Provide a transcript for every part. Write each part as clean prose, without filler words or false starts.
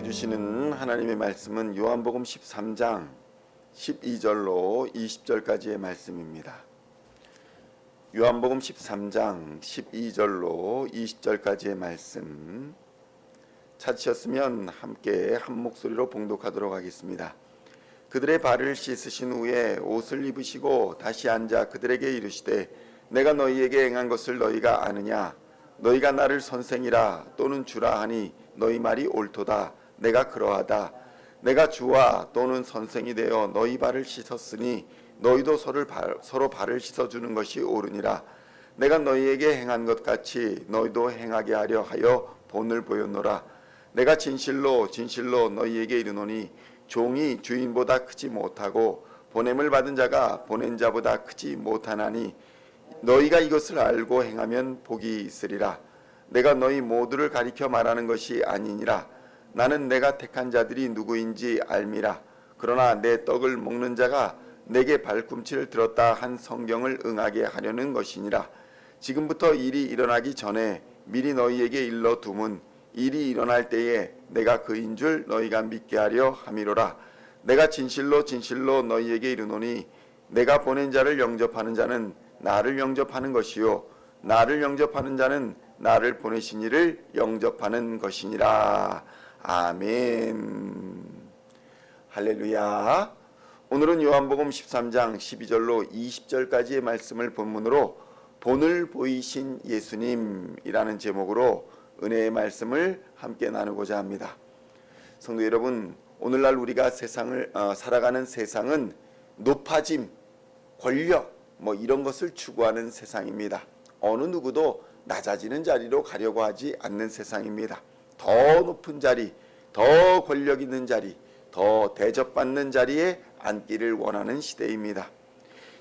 주시는 하나님의 말씀은 요한복음 13장 12절로 20절까지의 말씀입니다. 요한복음 13장 12절로 20절까지의 말씀 찾으셨으면 함께 한 목소리로 봉독하도록 하겠습니다. 그들의 발을 씻으신 후에 옷을 입으시고 다시 앉아 그들에게 이르시되 내가 너희에게 행한 것을 너희가 아느냐? 너희가 나를 선생이라 또는 주라 하니 너희 말이 옳도다. 내가 그러하다. 내가 주와 또는 선생이 되어 너희 발을 씻었으니 너희도 서로 발을 씻어주는 것이 옳으니라. 내가 너희에게 행한 것 같이 너희도 행하게 하려 하여 본을 보였노라. 내가 진실로 진실로 너희에게 이르노니 종이 주인보다 크지 못하고 보냄을 받은 자가 보낸 자보다 크지 못하나니 너희가 이것을 알고 행하면 복이 있으리라. 내가 너희 모두를 가리켜 말하는 것이 아니니라. 나는 내가 택한 자들이 누구인지 알미라. 그러나 내 떡을 먹는 자가 내게 발꿈치를 들었다 한 성경을 응하게 하려는 것이니라. 지금부터 일이 일어나기 전에 미리 너희에게 일러 두문 일이 일어날 때에 내가 그인 줄 너희가 믿게 하려 함이로라. 내가 진실로 진실로 너희에게 이르노니 내가 보낸 자를 영접하는 자는 나를 영접하는 것이요 나를 영접하는 자는 나를 보내신 이를 영접하는 것이니라. 아멘. 할렐루야. 오늘은 요한복음 13장 12절로 20절까지의 말씀을 본문으로 본을 보이신 예수님이라는 제목으로 은혜의 말씀을 함께 나누고자 합니다. 성도 여러분, 오늘날 우리가 살아가는 세상은 높아짐, 권력 이런 것을 추구하는 세상입니다. 어느 누구도 낮아지는 자리로 가려고 하지 않는 세상입니다. 더 높은 자리, 더 권력 있는 자리, 더 대접받는 자리에 앉기를 원하는 시대입니다.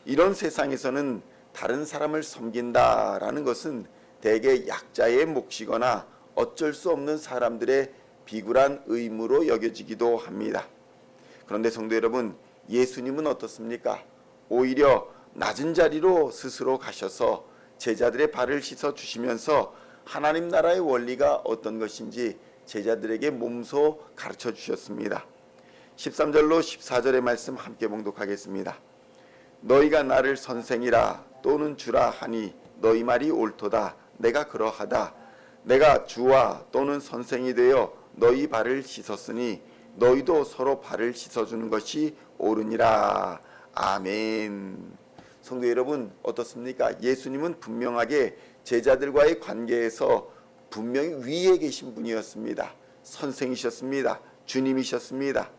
이런 세상에서는 다른 사람을 섬긴다라는 것은 대개 약자의 몫이거나 어쩔 수 없는 사람들의 비굴한 의무로 여겨지기도 합니다. 그런데 성도 여러분, 예수님은 어떻습니까? 오히려 낮은 자리로 스스로 가셔서 제자들의 발을 씻어 주시면서 하나님 나라의 원리가 어떤 것인지 제자들에게 몸소 가르쳐 주셨습니다. 13절로 14절의 말씀 함께 봉독하겠습니다. 너희가 나를 선생이라 또는 주라 하니 너희 말이 옳도다. 내가 그러하다. 내가 주와 또는 선생이 되어 너희 발을 씻었으니 너희도 서로 발을 씻어주는 것이 옳으니라. 아멘. 성도 여러분, 어떻습니까? 예수님은 분명하게 제자들과의 관계에서 분명히 위에 계신 분이었습니다. 선생이셨습니다. 주님이셨습니다.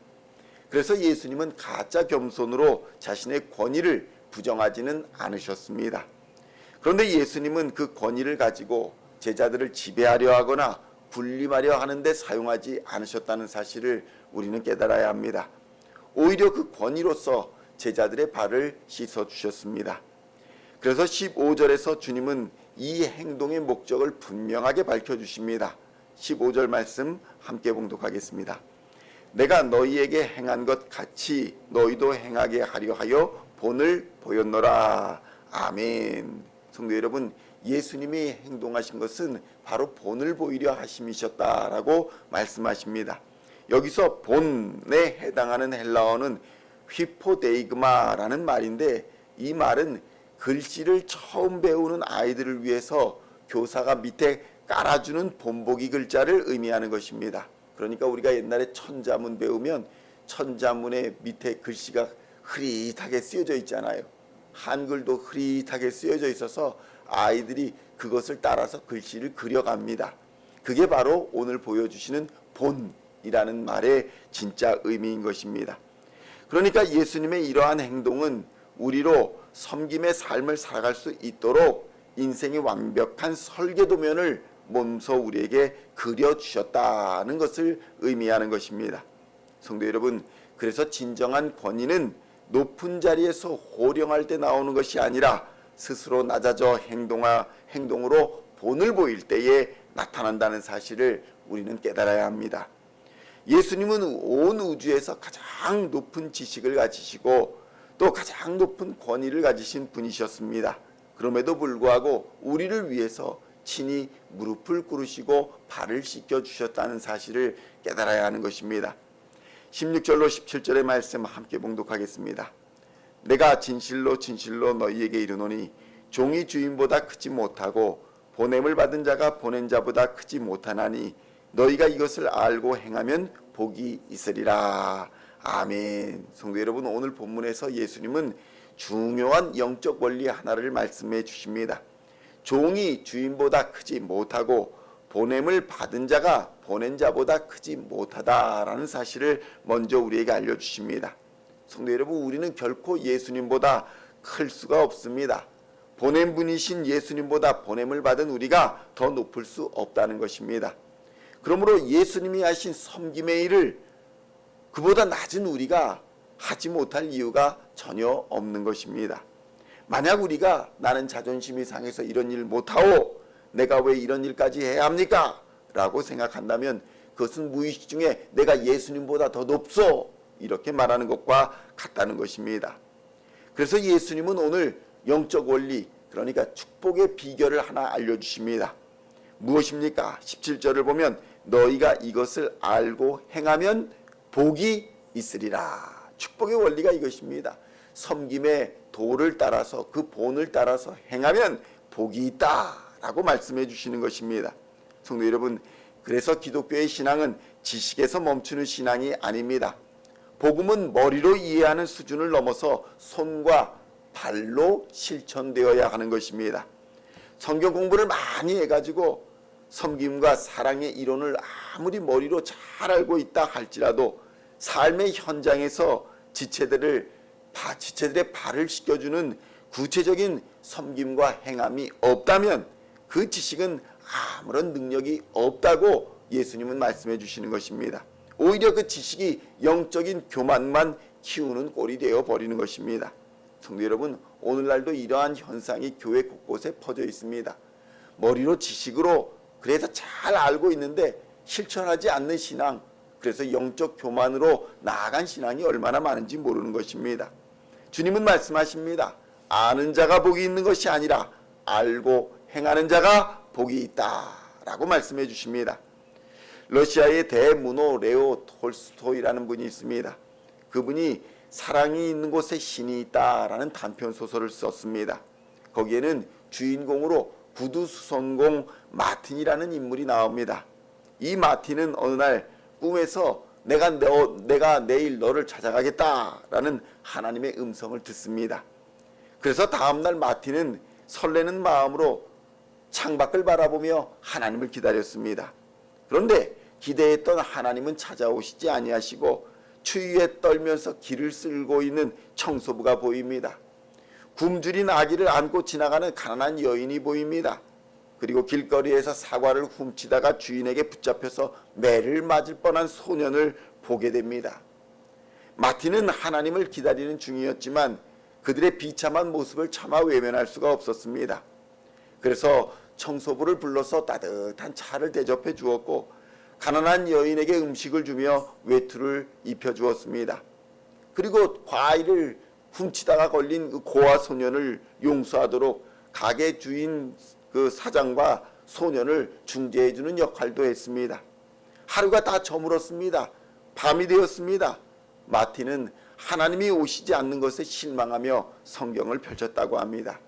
그래서 예수님은 가짜 겸손으로 자신의 권위를 부정하지는 않으셨습니다. 그런데 예수님은 그 권위를 가지고 제자들을 지배하려 하거나 군림하려 하는데 사용하지 않으셨다는 사실을 우리는 깨달아야 합니다. 오히려 그 권위로서 제자들의 발을 씻어 주셨습니다. 그래서 15절에서 주님은 이 행동의 목적을 분명하게 밝혀주십니다. 15절 말씀 함께 봉독하겠습니다. 내가 너희에게 행한 것 같이 너희도 행하게 하려 하여 본을 보였노라. 아멘. 성도 여러분, 예수님이 행동하신 것은 바로 본을 보이려 하심이셨다라고 말씀하십니다. 여기서 본에 해당하는 헬라어는 휘포데이그마라는 말인데, 이 말은 글씨를 처음 배우는 아이들을 위해서 교사가 밑에 깔아주는 본보기 글자를 의미하는 것입니다. 그러니까 우리가 옛날에 천자문 배우면 천자문의 밑에 글씨가 흐릿하게 쓰여져 있잖아요. 한글도 흐릿하게 쓰여져 있어서 아이들이 그것을 따라서 글씨를 그려갑니다. 그게 바로 오늘 보여주시는 본이라는 말의 진짜 의미인 것입니다. 그러니까 예수님의 이러한 행동은 우리로 섬김의 삶을 살아갈 수 있도록 인생의 완벽한 설계도면을 몸소 우리에게 그려주셨다는 것을 의미하는 것입니다. 성도 여러분, 그래서 진정한 권위는 높은 자리에서 호령할 때 나오는 것이 아니라 스스로 낮아져 행동으로 본을 보일 때에 나타난다는 사실을 우리는 깨달아야 합니다. 예수님은 온 우주에서 가장 높은 지식을 가지시고 또 가장 높은 권위를 가지신 분이셨습니다. 그럼에도 불구하고 우리를 위해서 친히 무릎을 꿇으시고 발을 씻겨 주셨다는 사실을 깨달아야 하는 것입니다. 16절로 17절의 말씀 함께 봉독하겠습니다. 내가 진실로 진실로 너희에게 이르노니 종이 주인보다 크지 못하고 보냄을 받은 자가 보낸 자보다 크지 못하나니 너희가 이것을 알고 행하면 복이 있으리라. 아멘. 성도 여러분, 오늘 본문에서 예수님은 중요한 영적 원리 하나를 말씀해 주십니다. 종이 주인보다 크지 못하고 보냄을 받은 자가 보낸 자보다 크지 못하다라는 사실을 먼저 우리에게 알려주십니다. 성도 여러분, 우리는 결코 예수님보다 클 수가 없습니다. 보낸 분이신 예수님보다 보냄을 받은 우리가 더 높을 수 없다는 것입니다. 그러므로 예수님이 하신 섬김의 일을 그보다 낮은 우리가 하지 못할 이유가 전혀 없는 것입니다. 만약 우리가 나는 자존심이 상해서 이런 일 못하오, 내가 왜 이런 일까지 해야 합니까? 라고 생각한다면 그것은 무의식 중에 내가 예수님보다 더 높소 이렇게 말하는 것과 같다는 것입니다. 그래서 예수님은 오늘 영적 원리, 그러니까 축복의 비결을 하나 알려주십니다. 무엇입니까? 17절을 보면 너희가 이것을 알고 행하면 복이 있으리라. 축복의 원리가 이것입니다. 섬김의 도를 따라서 그 본을 따라서 행하면 복이 있다라고 말씀해 주시는 것입니다. 성도 여러분, 그래서 기독교의 신앙은 지식에서 멈추는 신앙이 아닙니다. 복음은 머리로 이해하는 수준을 넘어서 손과 발로 실천되어야 하는 것입니다. 성경 공부를 많이 해가지고 섬김과 사랑의 이론을 아무리 머리로 잘 알고 있다 할지라도 삶의 현장에서 지체들의 발을 씻겨주는 구체적인 섬김과 행함이 없다면 그 지식은 아무런 능력이 없다고 예수님은 말씀해 주시는 것입니다. 오히려 그 지식이 영적인 교만만 키우는 꼴이 되어 버리는 것입니다. 성도 여러분, 오늘날도 이러한 현상이 교회 곳곳에 퍼져 있습니다. 머리로 지식으로 그래서 잘 알고 있는데 실천하지 않는 신앙, 그래서 영적 교만으로 나아간 신앙이 얼마나 많은지 모르는 것입니다. 주님은 말씀하십니다. 아는 자가 복이 있는 것이 아니라 알고 행하는 자가 복이 있다라고 말씀해 주십니다. 러시아의 대문호 레오 톨스토이라는 분이 있습니다. 그분이 사랑이 있는 곳에 신이 있다라는 단편 소설을 썼습니다. 거기에는 주인공으로 구두수선공 마틴이라는 인물이 나옵니다. 이 마틴은 어느 날 꿈에서 내가 내일 너를 찾아가겠다라는 하나님의 음성을 듣습니다. 그래서 다음날 마틴은 설레는 마음으로 창밖을 바라보며 하나님을 기다렸습니다. 그런데 기대했던 하나님은 찾아오시지 아니하시고 추위에 떨면서 길을 쓸고 있는 청소부가 보입니다. 굶주린 아기를 안고 지나가는 가난한 여인이 보입니다. 그리고 길거리에서 사과를 훔치다가 주인에게 붙잡혀서 매를 맞을 뻔한 소년을 보게 됩니다. 마틴은 하나님을 기다리는 중이었지만 그들의 비참한 모습을 차마 외면할 수가 없었습니다. 그래서 청소부를 불러서 따뜻한 차를 대접해 주었고 가난한 여인에게 음식을 주며 외투를 입혀 주었습니다. 그리고 과일을 훔치다가 걸린 그 고아 소년을 용서하도록 가게 주인 그 사장과 소년을 중재해 주는 역할도 했습니다. 하루가 다 저물었습니다. 밤이 되었습니다. 마틴은 하나님이 오시지 않는 것에 실망하며 성경을 펼쳤다고 합니다.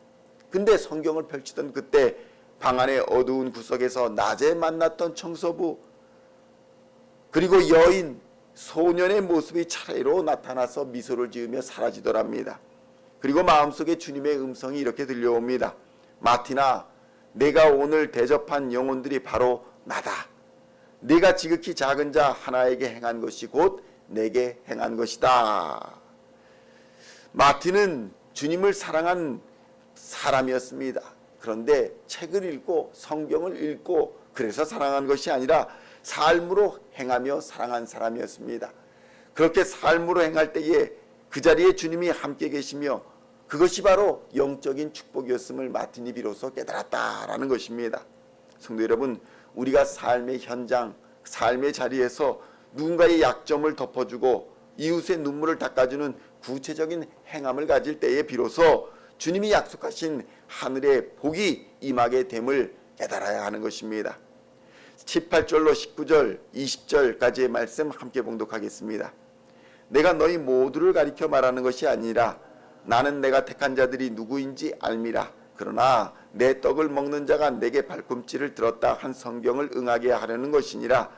근데 성경을 펼치던 그때 방 안의 어두운 구석에서 낮에 만났던 청소부 그리고 여인, 소년의 모습이 차례로 나타나서 미소를 지으며 사라지더랍니다. 그리고 마음속에 주님의 음성이 이렇게 들려옵니다. 마틴아, 내가 오늘 대접한 영혼들이 바로 나다. 네가 지극히 작은 자 하나에게 행한 것이 곧 내게 행한 것이다. 마틴은 주님을 사랑한 사람이었습니다. 그런데 책을 읽고 성경을 읽고 그래서 사랑한 것이 아니라 삶으로 행하며 사랑한 사람이었습니다. 그렇게 삶으로 행할 때에 그 자리에 주님이 함께 계시며 그것이 바로 영적인 축복이었음을 마틴이 비로소 깨달았다라는 것입니다. 성도 여러분, 우리가 삶의 현장, 삶의 자리에서 누군가의 약점을 덮어주고 이웃의 눈물을 닦아주는 구체적인 행함을 가질 때에 비로소 주님이 약속하신 하늘의 복이 임하게 됨을 깨달아야 하는 것입니다. 18절로 19절, 20절까지의 말씀 함께 봉독하겠습니다. 내가 너희 모두를 가리켜 말하는 것이 아니라 나는 내가 택한 자들이 누구인지 알미라. 그러나 내 떡을 먹는 자가 내게 발꿈치를 들었다 한 성경을 응하게 하려는 것이니라.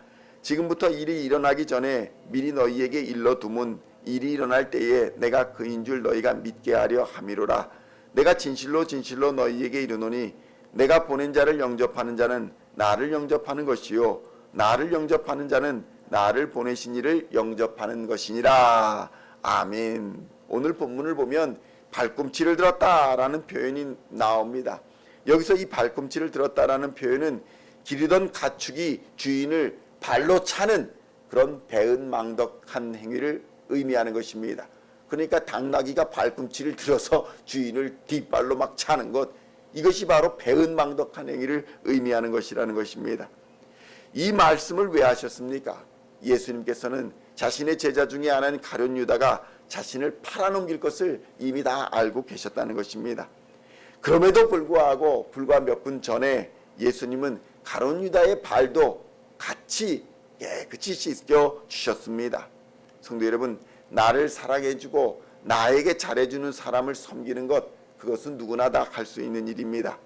지금부터 일이 일어나기 전에 미리 너희에게 일러두면 일이 일어날 때에 내가 그인 줄 너희가 믿게 하려 함이로라. 내가 진실로 진실로 너희에게 이르노니 내가 보낸 자를 영접하는 자는 나를 영접하는 것이요 나를 영접하는 자는 나를 보내신 이를 영접하는 것이니라. 아멘. 오늘 본문을 보면 발꿈치를 들었다라는 표현이 나옵니다. 여기서 이 발꿈치를 들었다라는 표현은 기르던 가축이 주인을 발로 차는 그런 배은망덕한 행위를 의미하는 것입니다. 그러니까 당나귀가 발꿈치를 들어서 주인을 뒷발로 막 차는 것, 이것이 바로 배은망덕한 행위를 의미하는 것이라는 것입니다. 이 말씀을 왜 하셨습니까? 예수님께서는 자신의 제자 중에 하나인 가룟 유다가 자신을 팔아넘길 것을 이미 다 알고 계셨다는 것입니다. 그럼에도 불구하고 불과 몇 분 전에 예수님은 가룟 유다의 발도 같이 깨끗이 씻겨 주셨습니다. 성도 여러분, 나를 사랑해주고 나에게 잘해주는 사람을 섬기는 것, 그것은 누구나 다 할 수 있는 일입니다.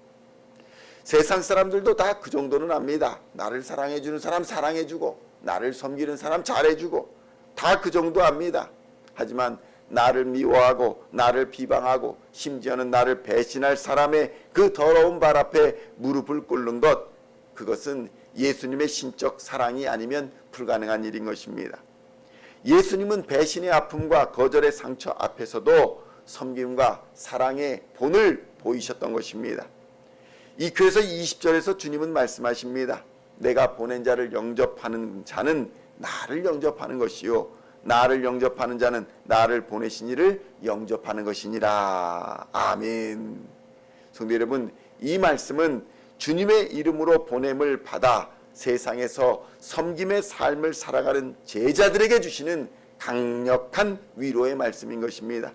세상 사람들도 다 그 정도는 압니다. 나를 사랑해주는 사람 사랑해주고 나를 섬기는 사람 잘해주고 다 그 정도 압니다. 하지만 나를 미워하고 나를 비방하고 심지어는 나를 배신할 사람의 그 더러운 발 앞에 무릎을 꿇는 것, 그것은 예수님의 신적 사랑이 아니면 불가능한 일인 것입니다. 예수님은 배신의 아픔과 거절의 상처 앞에서도 섬김과 사랑의 본을 보이셨던 것입니다. 이 그래서 20절에서 주님은 말씀하십니다. 내가 보낸 자를 영접하는 자는 나를 영접하는 것이요 나를 영접하는 자는 나를 보내신 이를 영접하는 것이니라. 아멘. 성도 여러분, 이 말씀은 주님의 이름으로 보냄을 받아 세상에서 섬김의 삶을 살아가는 제자들에게 주시는 강력한 위로의 말씀인 것입니다.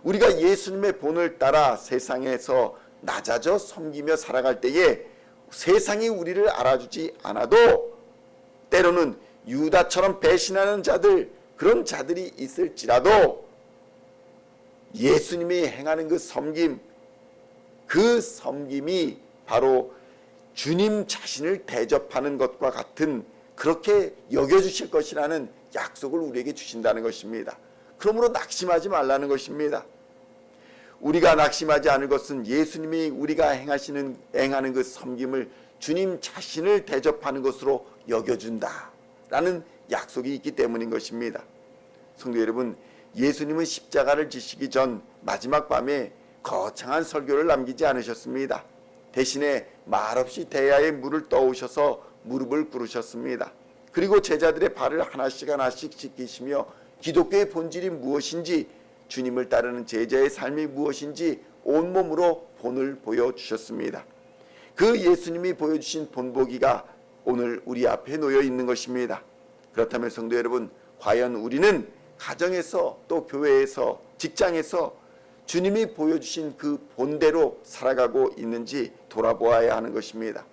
우리가 예수님의 본을 따라 세상에서 낮아져 섬기며 살아갈 때에 세상이 우리를 알아주지 않아도 때로는 유다처럼 배신하는 자들, 그런 자들이 있을지라도 예수님이 행하는 그 섬김이 바로 주님 자신을 대접하는 것과 같은, 그렇게 여겨주실 것이라는 약속을 우리에게 주신다는 것입니다. 그러므로 낙심하지 말라는 것입니다. 우리가 낙심하지 않을 것은 예수님이 우리가 행하는 그 섬김을 주님 자신을 대접하는 것으로 여겨준다라는 약속이 있기 때문인 것입니다. 성도 여러분, 예수님은 십자가를 지시기 전 마지막 밤에 거창한 설교를 남기지 않으셨습니다. 대신에 말없이 대야에 물을 떠오셔서 무릎을 꿇으셨습니다. 그리고 제자들의 발을 하나씩 하나씩 씻기시며 기독교의 본질이 무엇인지, 주님을 따르는 제자의 삶이 무엇인지 온몸으로 본을 보여주셨습니다. 그 예수님이 보여주신 본보기가 오늘 우리 앞에 놓여 있는 것입니다. 그렇다면 성도 여러분, 과연 우리는 가정에서 또 교회에서 직장에서 주님이 보여주신 그 본대로 살아가고 있는지 돌아보아야 하는 것입니다.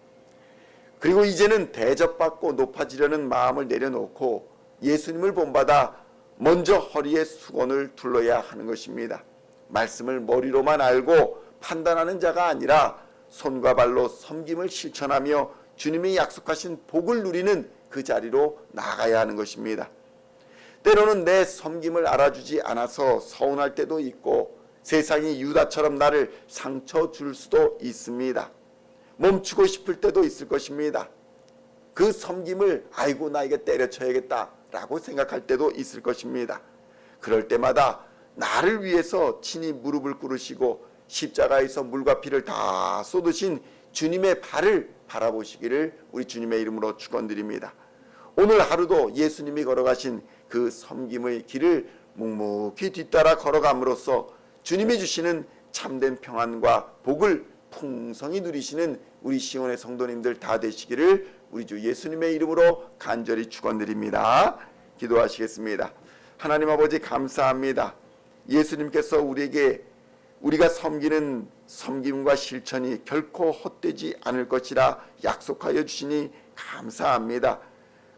그리고 이제는 대접받고 높아지려는 마음을 내려놓고 예수님을 본받아 먼저 허리에 수건을 둘러야 하는 것입니다. 말씀을 머리로만 알고 판단하는 자가 아니라 손과 발로 섬김을 실천하며 주님이 약속하신 복을 누리는 그 자리로 나아가야 하는 것입니다. 때로는 내 섬김을 알아주지 않아서 서운할 때도 있고 세상이 유다처럼 나를 상처 줄 수도 있습니다. 멈추고 싶을 때도 있을 것입니다. 그 섬김을 아이고 나에게 때려쳐야겠다 라고 생각할 때도 있을 것입니다. 그럴 때마다 나를 위해서 친히 무릎을 꿇으시고 십자가에서 물과 피를 다 쏟으신 주님의 발을 바라보시기를 우리 주님의 이름으로 축원드립니다. 오늘 하루도 예수님이 걸어가신 그 섬김의 길을 묵묵히 뒤따라 걸어감으로써 주님이 주시는 참된 평안과 복을 풍성히 누리시는 우리 시온의 성도님들 다 되시기를 우리 주 예수님의 이름으로 간절히 축원드립니다. 기도하시겠습니다. 하나님 아버지, 감사합니다. 예수님께서 우리에게 우리가 섬기는 섬김과 실천이 결코 헛되지 않을 것이라 약속하여 주시니 감사합니다.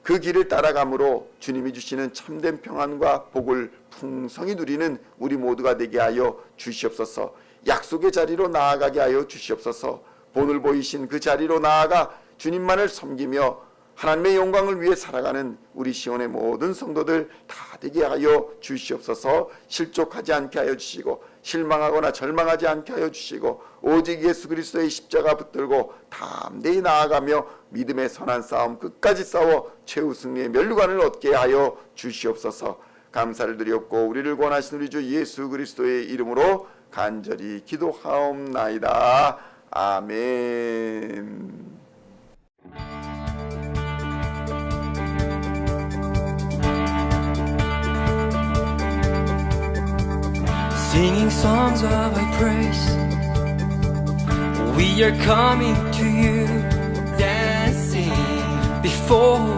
그 길을 따라감으로 주님이 주시는 참된 평안과 복을 풍성히 누리는 우리 모두가 되게 하여 주시옵소서. 약속의 자리로 나아가게 하여 주시옵소서. 본을 보이신 그 자리로 나아가 주님만을 섬기며 하나님의 영광을 위해 살아가는 우리 시온의 모든 성도들 다 되게 하여 주시옵소서. 실족하지 않게 하여 주시고 실망하거나 절망하지 않게 하여 주시고 오직 예수 그리스도의 십자가 붙들고 담대히 나아가며 믿음의 선한 싸움 끝까지 싸워 최후 승리의 면류관을 얻게 하여 주시옵소서. 감사를 드렸고 우리를 구원하신 우리 주 예수 그리스도의 이름으로 간절히 기도하옵나이다. 아멘. Singing songs of our praise, we are coming to you, dancing before